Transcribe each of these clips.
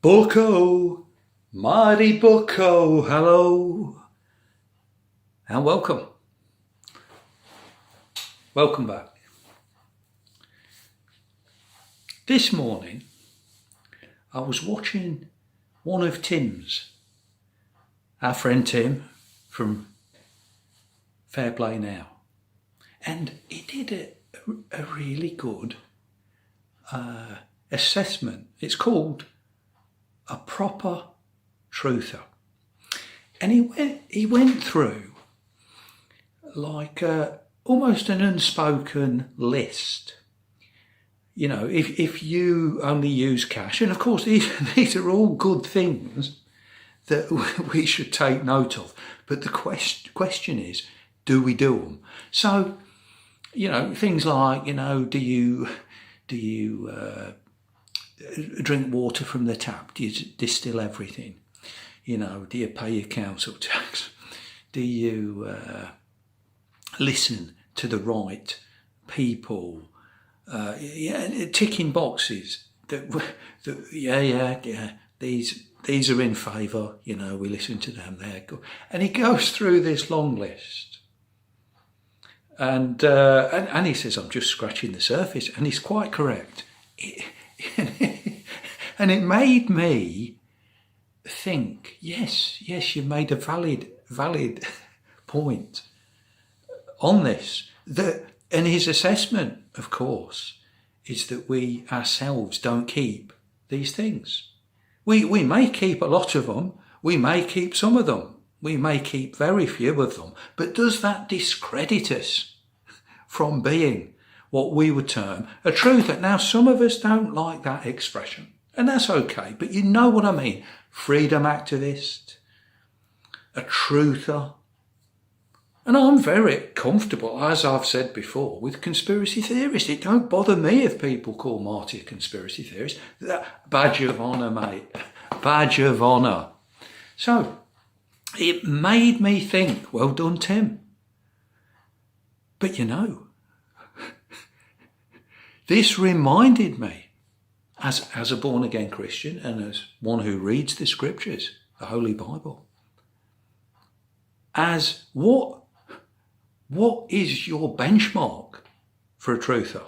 Bucko, mighty Bucko, hello, and welcome. Welcome back. This morning, I was watching one of Tim's, our friend Tim from Fair Play Now, and he did a really good assessment. It's called A Proper Truther. And he went through like almost an unspoken list. You know, if you only use cash, and of course these are all good things that we should take note of. But the question is, do we do them? So, you know, things like, you know, do you drink water from the tap? Do you distill everything? You know, do you pay your council tax? Do you listen to the right people? Ticking boxes. These are in favour. You know, we listen to them. They're good. And he goes through this long list. And he says, I'm just scratching the surface. And he's quite correct. And it made me think, yes, you've made a valid point on this. And his assessment, of course, is that we ourselves don't keep these things. We may keep a lot of them. We may keep some of them. We may keep very few of them. But does that discredit us from being what we would term a truther? Now, some of us don't like that expression, and that's okay, but you know what I mean. Freedom activist, a truther. And I'm very comfortable, as I've said before, with conspiracy theorists. It don't bother me if people call Marty a conspiracy theorist. Badge of honour, mate. Badge of honour. So, it made me think, well done, Tim. But you know, this reminded me, as a born-again Christian and as one who reads the scriptures, the Holy Bible, as what is your benchmark for a truther?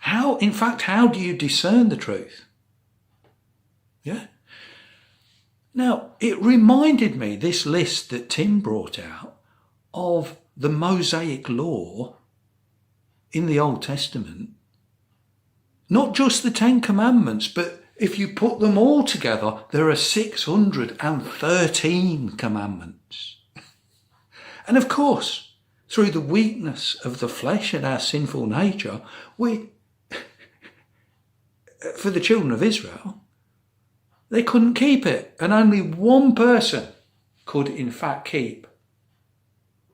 How do you discern the truth? Yeah. Now, it reminded me, this list that Tim brought out, of the Mosaic law in the Old Testament. Not just the 10 Commandments, but if you put them all together, there are 613 commandments. And of course, through the weakness of the flesh and our sinful nature, for the children of Israel, they couldn't keep it. And only one person could in fact keep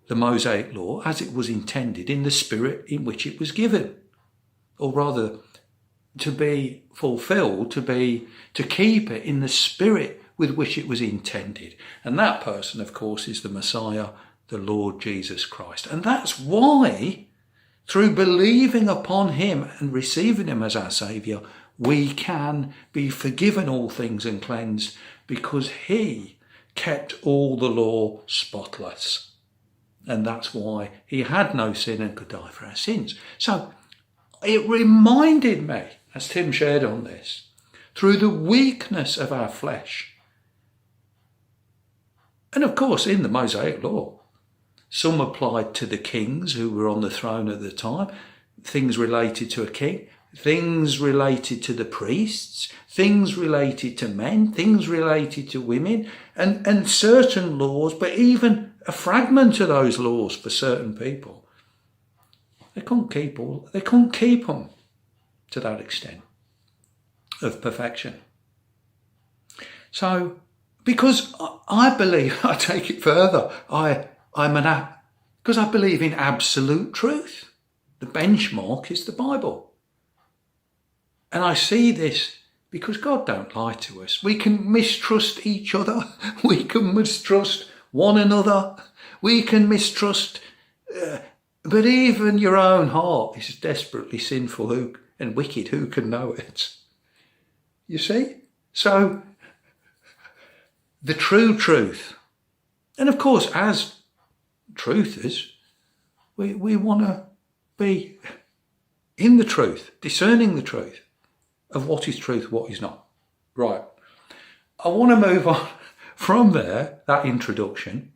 the Mosaic law as it was intended in the spirit in which it was given. Or rather, to be fulfilled, to keep it in the spirit with which it was intended. And that person, of course, is the Messiah, the Lord Jesus Christ. And that's why, through believing upon him and receiving him as our Saviour, we can be forgiven all things and cleansed, because he kept all the law spotless. And that's why he had no sin and could die for our sins. So it reminded me, as Tim shared on this, through the weakness of our flesh. And of course, in the Mosaic law, some applied to the kings who were on the throne at the time, things related to a king, things related to the priests, things related to men, things related to women, and certain laws, but even a fragment of those laws for certain people. They couldn't keep them to that extent of perfection. So, because I believe, I take it further, because I believe in absolute truth. The benchmark is the Bible. And I see this because God don't lie to us. We can mistrust each other. We can mistrust one another. We can mistrust, but even your own heart is desperately sinful and wicked. Who can know it? You see? So, the true truth. And of course, as truthers, we want to be in the truth, discerning the truth of what is truth, what is not. Right. I want to move on from there, that introduction,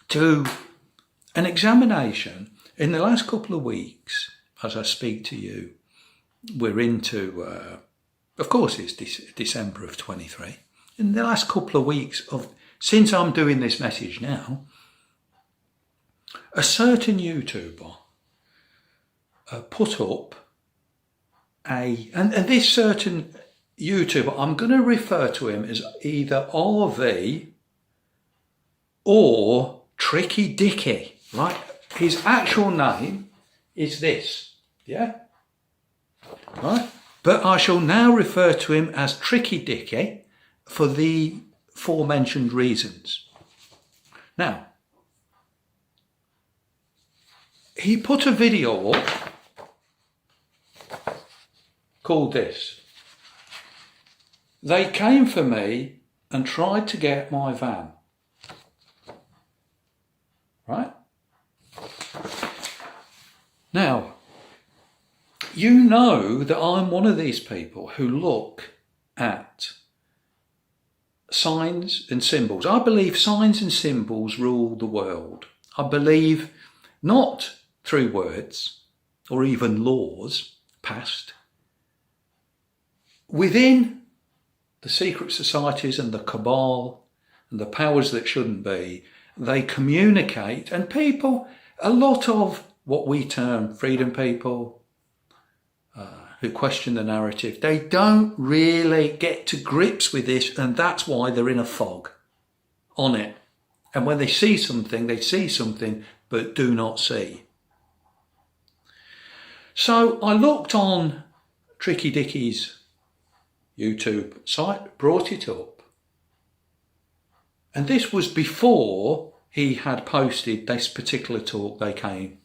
to an examination. In the last couple of weeks, as I speak to you, we're into, of course it's December of 23. In the last couple of weeks, since I'm doing this message now, a certain YouTuber put up and this certain YouTuber, I'm going to refer to him as either RV or Tricky Dickie, right? His actual name is this, yeah? Right? But I shall now refer to him as Tricky Dickie for the aforementioned reasons. Now, he put a video up called this. They came for me and tried to get my van. Right? Now, you know that I'm one of these people who look at signs and symbols. I believe signs and symbols rule the world. I believe not through words or even laws passed. Within the secret societies and the cabal and the powers that shouldn't be, they communicate, and people, a lot of what we term freedom people, who question the narrative, they don't really get to grips with this, and that's why they're in a fog on it. And when they see something, but do not see. So I looked on Tricky Dickie's YouTube site, brought it up, and this was before he had posted this particular talk. They came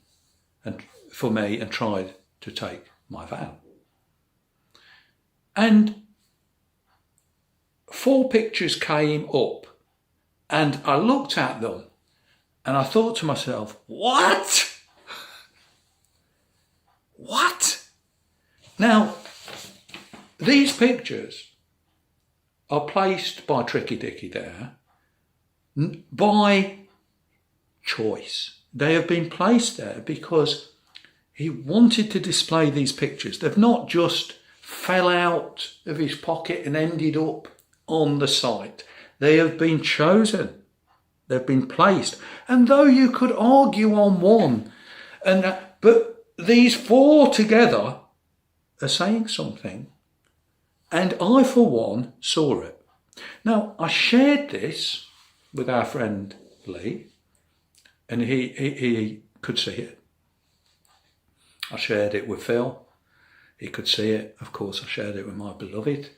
for me and tried to take my van. And 4 pictures came up, and I looked at them and I thought to myself, what? What? Now, these pictures are placed by Tricky Dickie there by choice. They have been placed there because he wanted to display these pictures. They've not just fell out of his pocket and ended up on the site. They have been chosen. They've been placed. And though you could argue on one, but these 4 together are saying something. And I, for one, saw it. Now, I shared this with our friend Lee, and he could see it. I shared it with Phil. He could see it. Of course, I shared it with my beloved.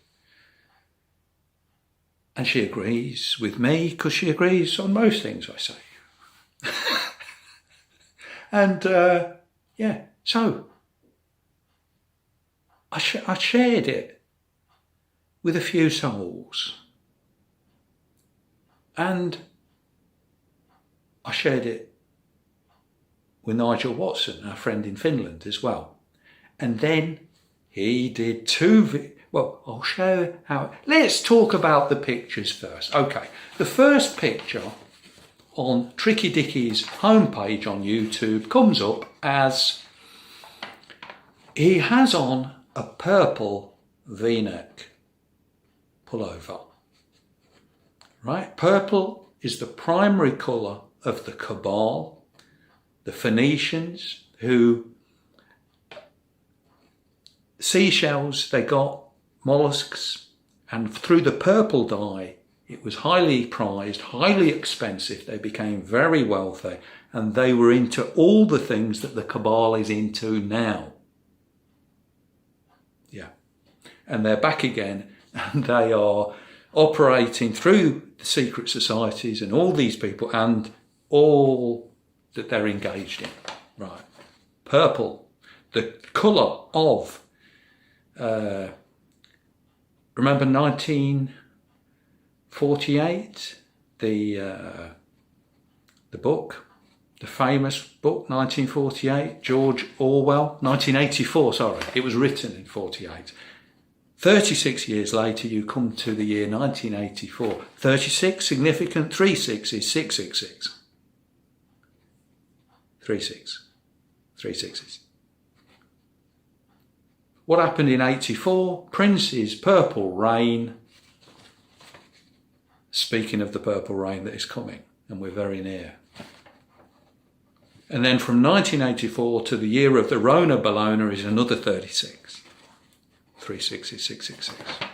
And she agrees with me because she agrees on most things I say. And so I shared it with a few souls. And I shared it with Nigel Watson, our friend in Finland as well. And then he did 2 I'll show how. Let's talk about the pictures first. Okay, the first picture on Tricky Dickie's homepage on YouTube comes up as he has on a purple V-neck pullover. Right? Purple is the primary colour of the cabal, the Phoenicians, who seashells, they got mollusks, and through the purple dye, it was highly prized, highly expensive. They became very wealthy, and they were into all the things that the cabal is into now. Yeah. And they're back again, and they are operating through the secret societies and all these people and all that they're engaged in. Right. Purple, the colour of Remember 1948, the book, the famous book, 1948, George Orwell, 1984, sorry, it was written in 48. 36 years later, you come to the year 1984. 36, significant, 3 sixes, 666. 3 6, 3 sixes. What happened in 84? Prince's Purple Rain. Speaking of the purple rain that is coming, and we're very near. And then from 1984 to the year of the Rona Bologna is another 36. 3 sixes, 666.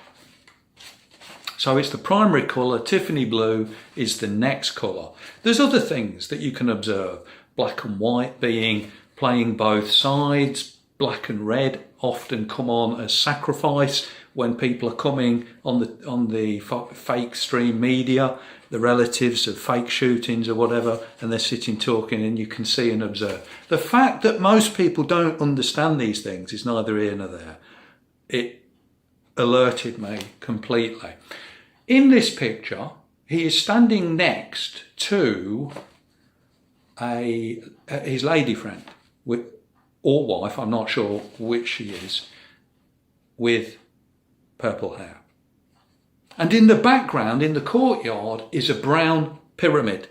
So it's the primary colour. Tiffany blue is the next colour. There's other things that you can observe. Black and white playing both sides. Black and red often come on as sacrifice when people are coming on the fake stream media, the relatives of fake shootings or whatever, and they're sitting talking, and you can see and observe. The fact that most people don't understand these things is neither here nor there. It alerted me completely. In this picture, he is standing next to his lady friend, or wife, I'm not sure which she is, with purple hair. And in the background, in the courtyard, is a brown pyramid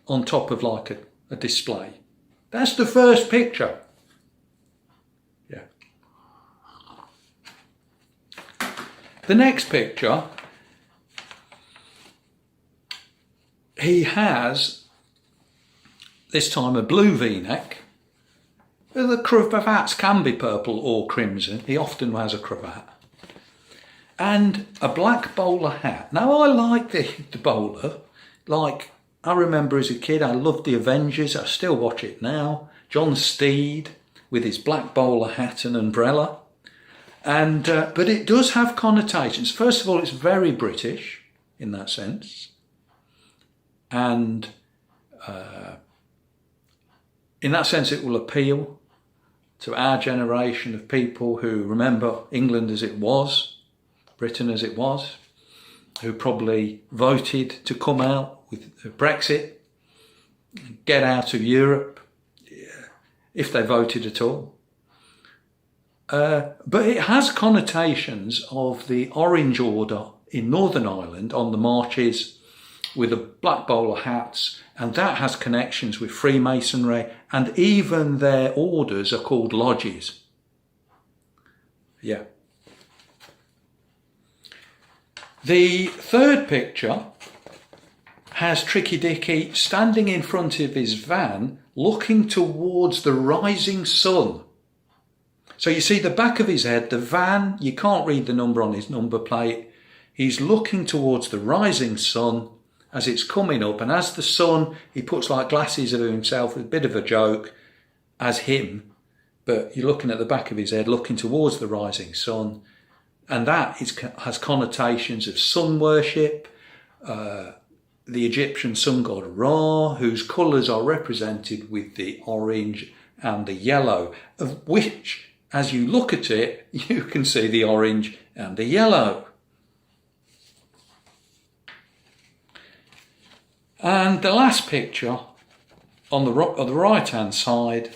on top of like a display. That's the first picture. Yeah. The next picture, he has, this time, a blue V-neck. The cravats can be purple or crimson. He often has a cravat. And a black bowler hat. Now, I like the bowler. Like, I remember as a kid, I loved the Avengers. I still watch it now. John Steed with his black bowler hat and umbrella. And but it does have connotations. First of all, it's very British in that sense. And in that sense, it will appeal to our generation of people who remember England as it was, Britain as it was, who probably voted to come out with Brexit, get out of Europe, if they voted at all. But it has connotations of the Orange Order in Northern Ireland on the marches with the black bowler hats, and that has connections with Freemasonry, and even their orders are called lodges. Yeah. The third picture has Tricky Dickie standing in front of his van looking towards the rising sun. So you see the back of his head, the van, you can't read the number on his number plate. He's looking towards the rising sun as it's coming up, and as the sun, he puts like glasses of himself, a bit of a joke, as him, but you're looking at the back of his head, looking towards the rising sun, and that has connotations of sun worship, the Egyptian sun god Ra, whose colours are represented with the orange and the yellow, of which, as you look at it, you can see the orange and the yellow. And the last picture on the right-hand side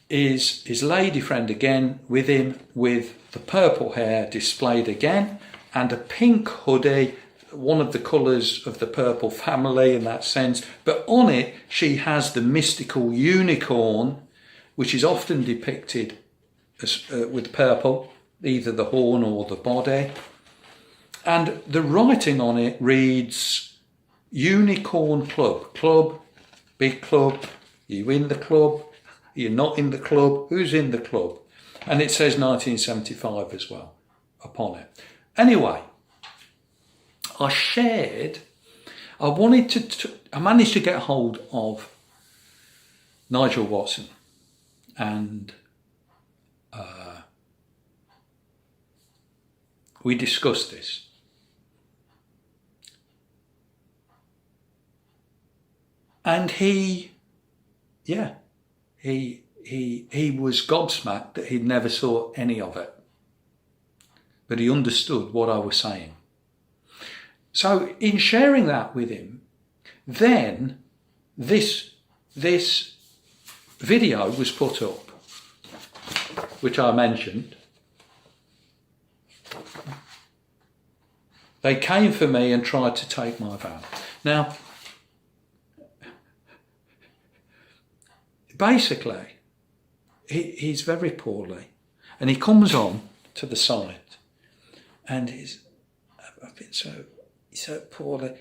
is his lady friend again with him, with the purple hair displayed again, and a pink hoodie, one of the colours of the purple family in that sense. But on it, she has the mystical unicorn, which is often depicted as, with purple, either the horn or the body. And the writing on it reads, Unicorn Club. Club, big club. Are you in the club? Are you not in the club? Who's in the club? And it says 1975 as well upon it. Anyway, I managed to get hold of Nigel Watson, and we discussed this. And he was gobsmacked that he'd never saw any of it. but he understood what I was saying. So in sharing that with him, then this video was put up, which I mentioned. They came for me and tried to take my van. Now, basically, he's very poorly, and he comes on to the side, and I've been so poorly,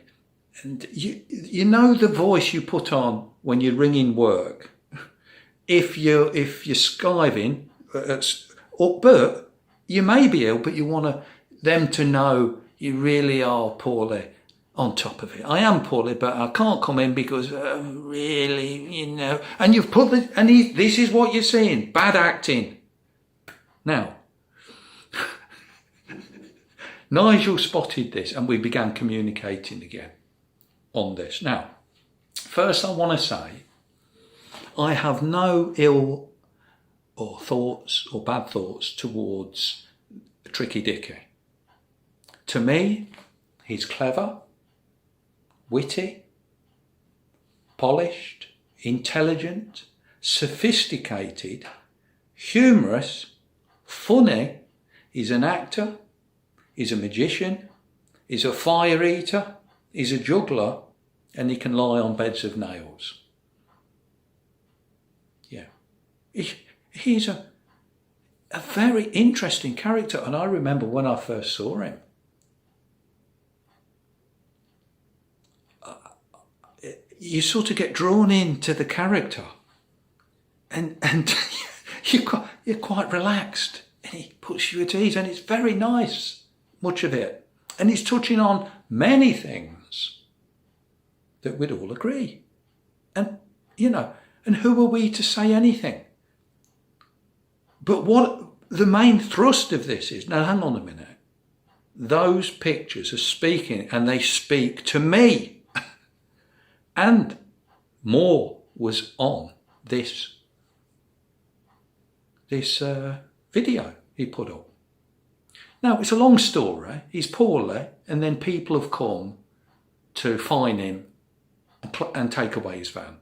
and you know the voice you put on when you're ringing work, if you're skiving, but you may be ill, but you want them to know you really are poorly. On top of it, I am poorly, but I can't come in because really, and you've put this is what you're seeing, bad acting. Now, Nigel spotted this and we began communicating again on this. Now, first I want to say, I have no ill or thoughts or bad thoughts towards Tricky Dickie. To me, he's clever, witty, polished, intelligent, sophisticated, humorous, funny. He's an actor, he's a magician, he's a fire eater, he's a juggler, and he can lie on beds of nails. Yeah. He's a very interesting character, and I remember when I first saw him, you sort of get drawn into the character, and you're quite relaxed, and he puts you at ease, and it's very nice, much of it, and he's touching on many things that we'd all agree, and and who are we to say anything? But what the main thrust of this is, now hang on a minute, those pictures are speaking, and they speak to me. And more was on this video he put up. Now, it's a long story. He's poorly, and then people have come to fine him and take away his van.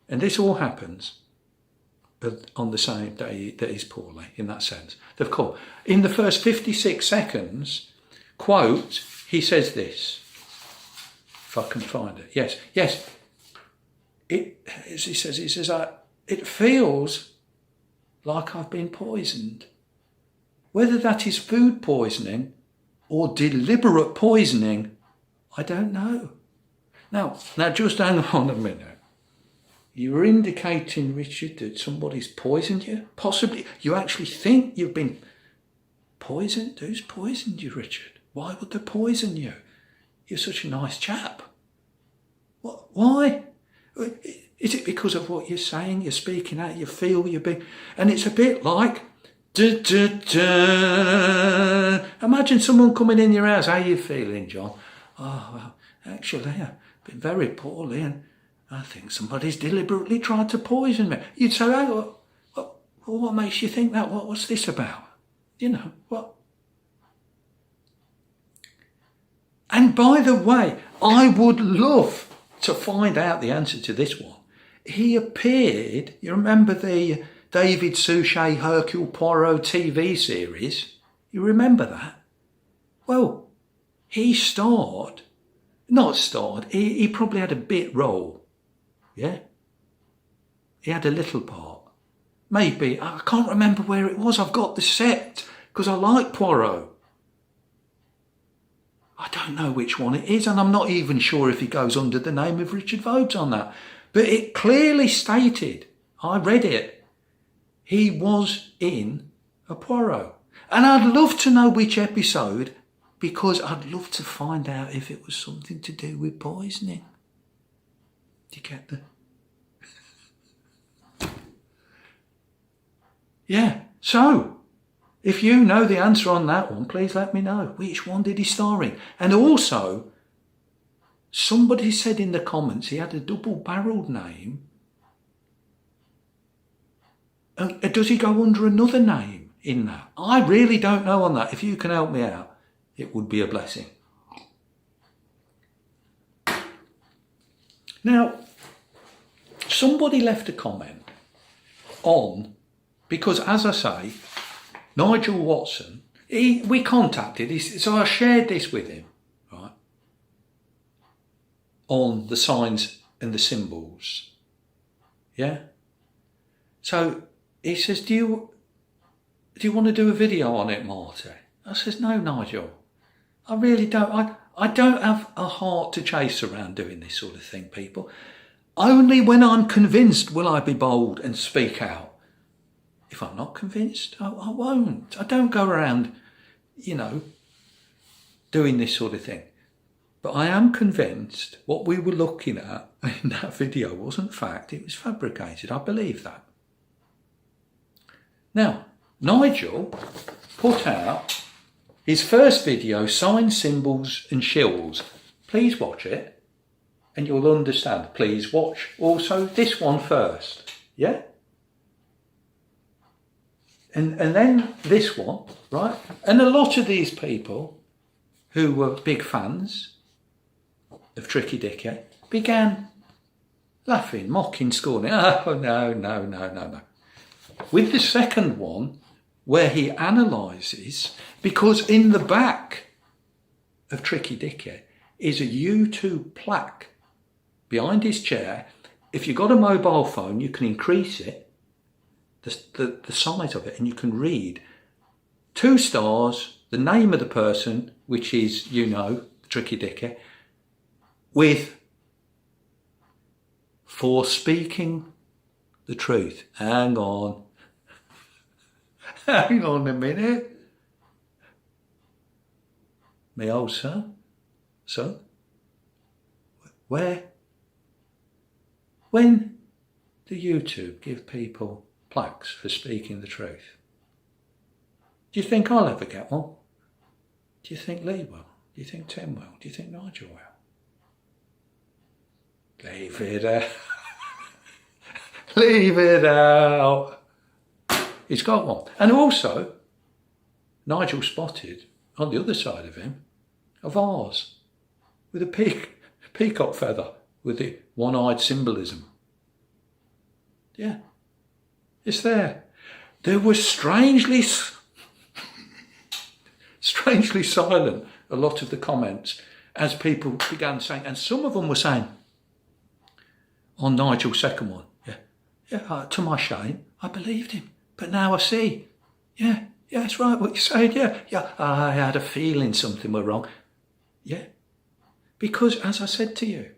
And this all happens on the same day that he's poorly, in that sense. They've come. In the first 56 seconds, quote, he says this. If I can find it. Yes. He says, it feels like I've been poisoned. Whether that is food poisoning or deliberate poisoning, I don't know. Now just hang on a minute. You were indicating, Richard, that somebody's poisoned you? Possibly. You actually think you've been poisoned? Who's poisoned you, Richard? Why would they poison you? You're such a nice chap. What? Why? Is it because of what you're saying, you're speaking out, you feel you're being... And it's a bit like... Duh, duh, duh. Imagine someone coming in your house. How are you feeling, John? Oh, well, actually, I've been very poorly and I think somebody's deliberately tried to poison me. You'd say, oh, what makes you think that? What's this about? What? And by the way, I would love to find out the answer to this one. He appeared, you remember the David Suchet Hercule Poirot TV series? You remember that? Well, he probably had a bit role. Yeah? He had a little part. Maybe, I can't remember where it was. I've got the set because I like Poirot. I don't know which one it is, and I'm not even sure if he goes under the name of Richard Vobes on that. But it clearly stated, I read it, he was in a Poirot. And I'd love to know which episode, because I'd love to find out if it was something to do with poisoning. Do you get the... Yeah, so... if you know the answer on that one, please let me know. Which one did he star in? And also, somebody said in the comments he had a double-barreled name. Does he go under another name? in that? I really don't know on that. If you can help me out, it would be a blessing. Now, somebody left a comment on, because as I say, Nigel Watson, we contacted, so I shared this with him, right, on the signs and the symbols. Yeah? So he says, do you want to do a video on it, Marty? I says, no, Nigel, I really don't. I don't have a heart to chase around doing this sort of thing, people. Only when I'm convinced will I be bold and speak out. If I'm not convinced, I won't. I don't go around, doing this sort of thing. But I am convinced what we were looking at in that video wasn't fact, it was fabricated. I believe that. Now, Nigel put out his first video, Signs, Symbols and Shills. Please watch it and you'll understand. Please watch also this one first. Yeah? And then this one, right? And a lot of these people who were big fans of Tricky Dickie began laughing, mocking, scorning. Oh, no. With the second one, where he analyses, because in the back of Tricky Dickie is a YouTube plaque behind his chair. If you've got a mobile phone, you can increase it, the size of it, and you can read 2 stars, the name of the person, which is, Tricky Dickie, with for speaking the truth. Hang on a minute. My old son, when do YouTube give people plaques for speaking the truth? Do you think I'll ever get one? Do you think Lee will? Do you think Tim will? Do you think Nigel will? Leave it out. Leave it out. He's got one. And also, Nigel spotted on the other side of him a vase with a peacock feather with the one-eyed symbolism. Yeah, it's there. There was strangely silent, a lot of the comments, as people began saying, and some of them were saying, on Nigel's second one, to my shame, I believed him. But now I see, it's right what you're saying, I had a feeling something were wrong. Yeah, because as I said to you,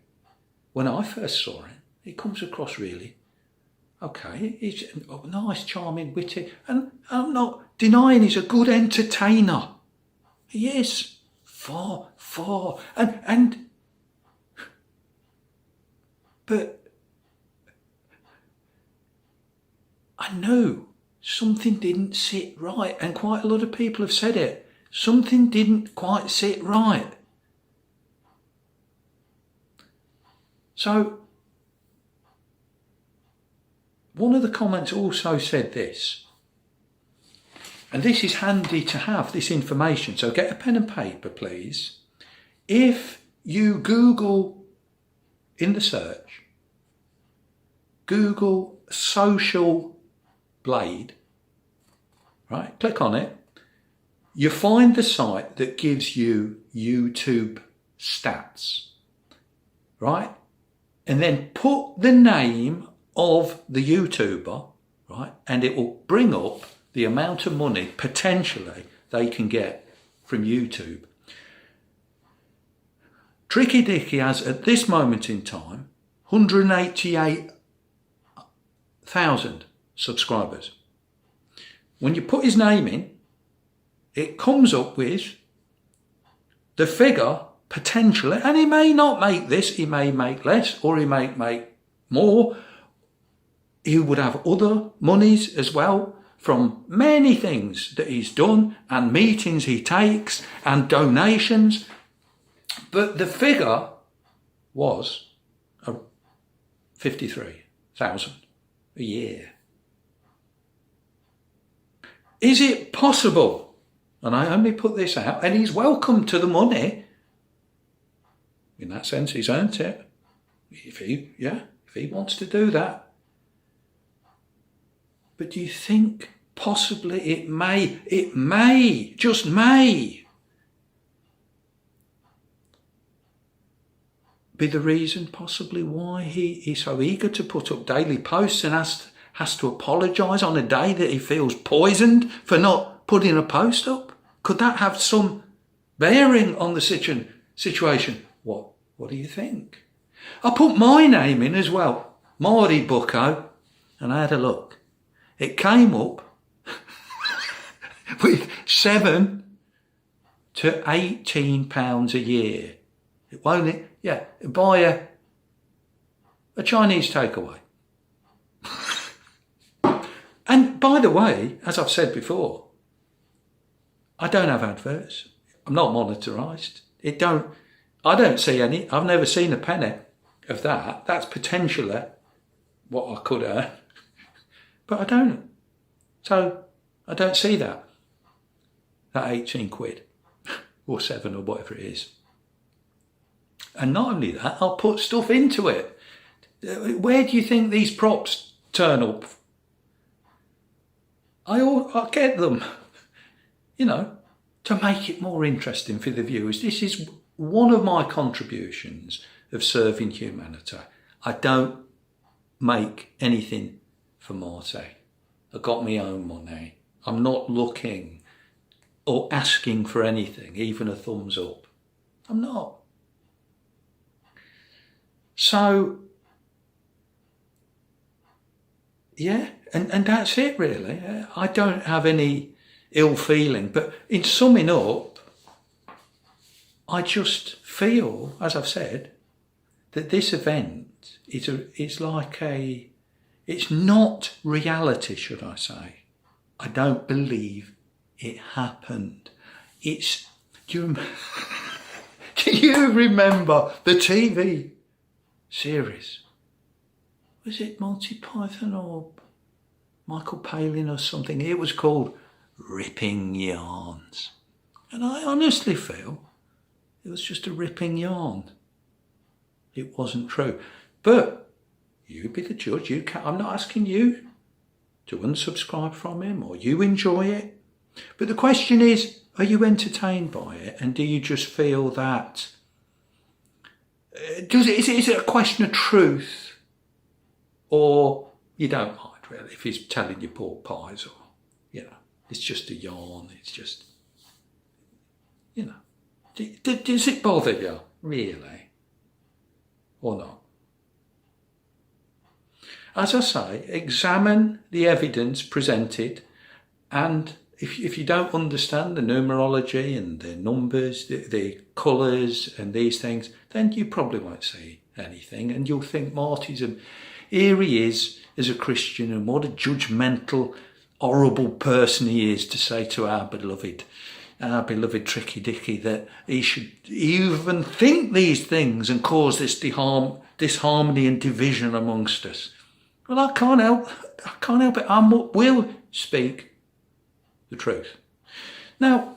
when I first saw him, he comes across really, okay, he's nice, charming, witty, and I'm not denying he's a good entertainer. He is, far, but I know something didn't sit right, and quite a lot of people have said it. Something didn't quite sit right. So, one of the comments also said this, and this is handy to have, this information, so get a pen and paper, please. If you Google in the search, Google social blade, right, click on it, you find the site that gives you YouTube stats, right? And then put the name of the YouTuber, right? And it will bring up the amount of money potentially they can get from YouTube. Tricky Dickie has, at this moment in time, 188,000 subscribers. When you put his name in, it comes up with the figure potentially, and he may not make this, he may make less, or he may make more. He would have other monies as well from many things that he's done and meetings he takes and donations. But the figure was 53,000 a year. Is it possible, and I only put this out, and he's welcome to the money, in that sense he's earned it, if he wants to do that. But do you think possibly it may, just may, be the reason possibly why he's so eager to put up daily posts and has to apologise on a day that he feels poisoned for not putting a post up? Could that have some bearing on the situation? What do you think? I put my name in as well, Marty Bucko, and I had a look. It came up with £7 to £18 a year. It won't, buy a Chinese takeaway. And by the way, as I've said before, I don't have adverts. I'm not monetarised. I don't see any. I've never seen a penny of that. That's potentially what I could earn. But I don't. So I don't see that 18 quid or 7 or whatever it is. And not only that, I'll put stuff into it. Where do you think these props turn up? I get them, to make it more interesting for the viewers. This is one of my contributions of serving humanity. I don't make anything for Marty. I got my own money. I'm not looking or asking for anything, even a thumbs up. I'm not. So, and that's it really. I don't have any ill feeling, but in summing up, I just feel, as I've said, that this event is it's not reality, should I say. I don't believe it happened. Do you remember the TV series? Was it Monty Python or Michael Palin or something? It was called Ripping Yarns. And I honestly feel it was just a ripping yarn. It wasn't true. But you be the judge. I'm not asking you to unsubscribe from him or you enjoy it. But the question is, are you entertained by it? And do you just feel that... Is it a question of truth? Or you don't mind really if he's telling you pork pies or, it's just a yarn. It's just, does it bother you really or not? As I say, examine the evidence presented, and if you don't understand the numerology and the numbers, the colours and these things, then you probably won't see anything, and you'll think Marty's here he is as a Christian, and what a judgmental, horrible person he is to say to our beloved Tricky Dickie that he should even think these things and cause this disharmony and division amongst us. Well, I can't help it. I will speak the truth. Now,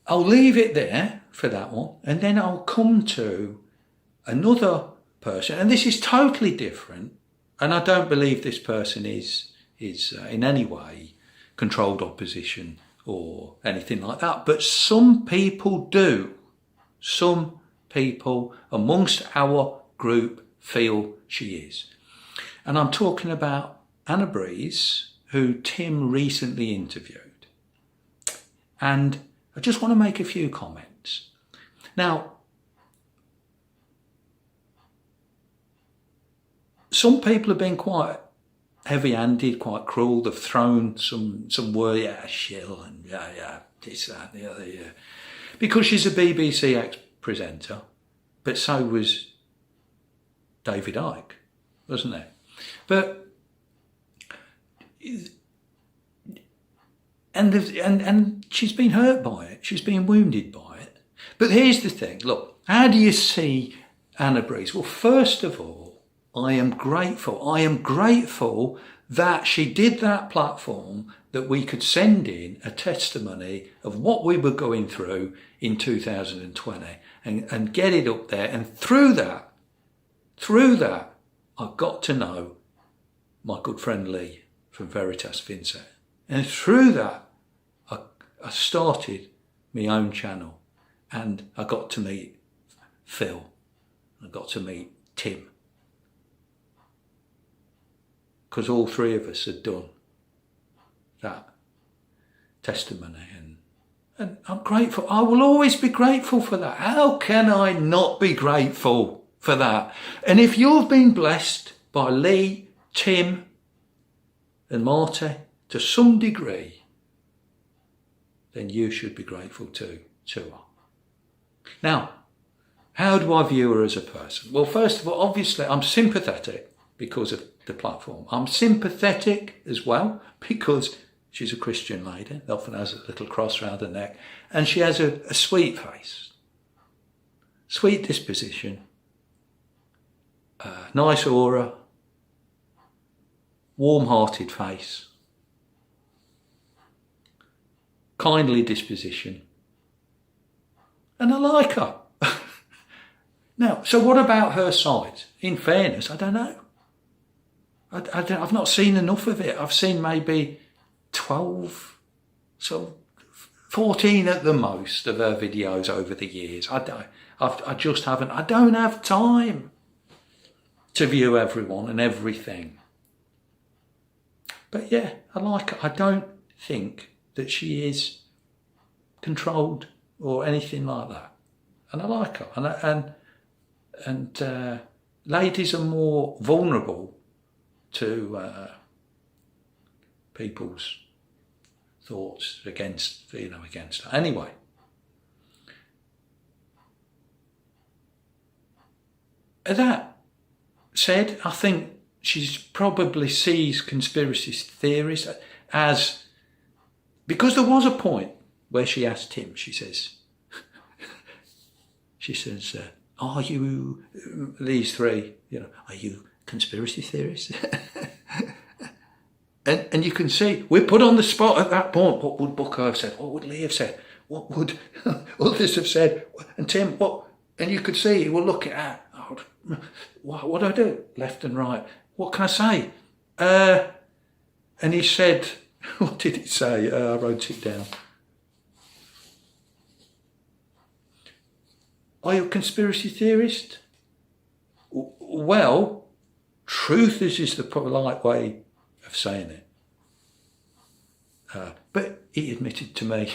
I'll leave it there for that one, and then I'll come to another person, and this is totally different, and I don't believe this person is in any way controlled opposition or anything like that, but some people do. Some people amongst our group feel she is. And I'm talking about Anna Brees, who Tim recently interviewed. And I just want to make a few comments. Now, some people have been quite heavy-handed, quite cruel. They've thrown some word, shill, and this, that, the other, because she's a BBC ex-presenter, but so was David Icke, wasn't it? But and she's been hurt by it. She's been wounded by it. But here's the thing. Look, how do you see Anna Brees? Well, first of all, I am grateful that she did that platform that we could send in a testimony of what we were going through in 2020 and get it up there. And through that, I got to know my good friend Lee from Veritas Vincent. And through that, I started my own channel, and I got to meet Phil. I got to meet Tim. Because all three of us had done that testimony, and I'm grateful. I will always be grateful for that. How can I not be grateful for that? And if you've been blessed by Lee, Tim and Marty to some degree, then you should be grateful too. Now, how do I view her as a person? Well, first of all, obviously, I'm sympathetic because of the platform. I'm sympathetic as well because she's a Christian lady, often has a little cross around her neck, and she has a sweet face, sweet disposition, nice aura, warm-hearted face, kindly disposition, and I like her. Now, so what about her side? In fairness, I don't know. I've not seen enough of it. I've seen maybe 12, so 14 at the most of her videos over the years. I just haven't. I don't have time to view everyone and everything. But yeah, I like her. I don't think that she is controlled or anything like that. And I like her. And ladies are more vulnerable to people's thoughts against her. Anyway, that said, I think she probably sees conspiracy theories as, because there was a point where she asked him, she says, are you, these three, are you conspiracy theorists? and you can see, we're put on the spot at that point. What would Bucko have said? What would Lee have said? What would others have said? And Tim, what? And you could see, he will look at, what do I do? Left and right. What can I say? And he said, what did he say? I wrote it down. Are you a conspiracy theorist? Well, truth is the polite way of saying it. But he admitted to me,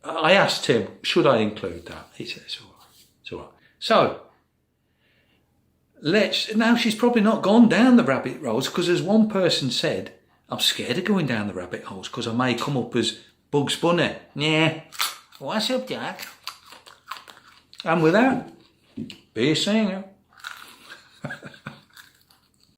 I asked him, should I include that? He said, it's all right. It's all right. So, now she's probably not gone down the rabbit holes, because as one person said, I'm scared of going down the rabbit holes because I may come up as Bugs Bunny. Yeah. What's up, Jack? And with that, be a singer.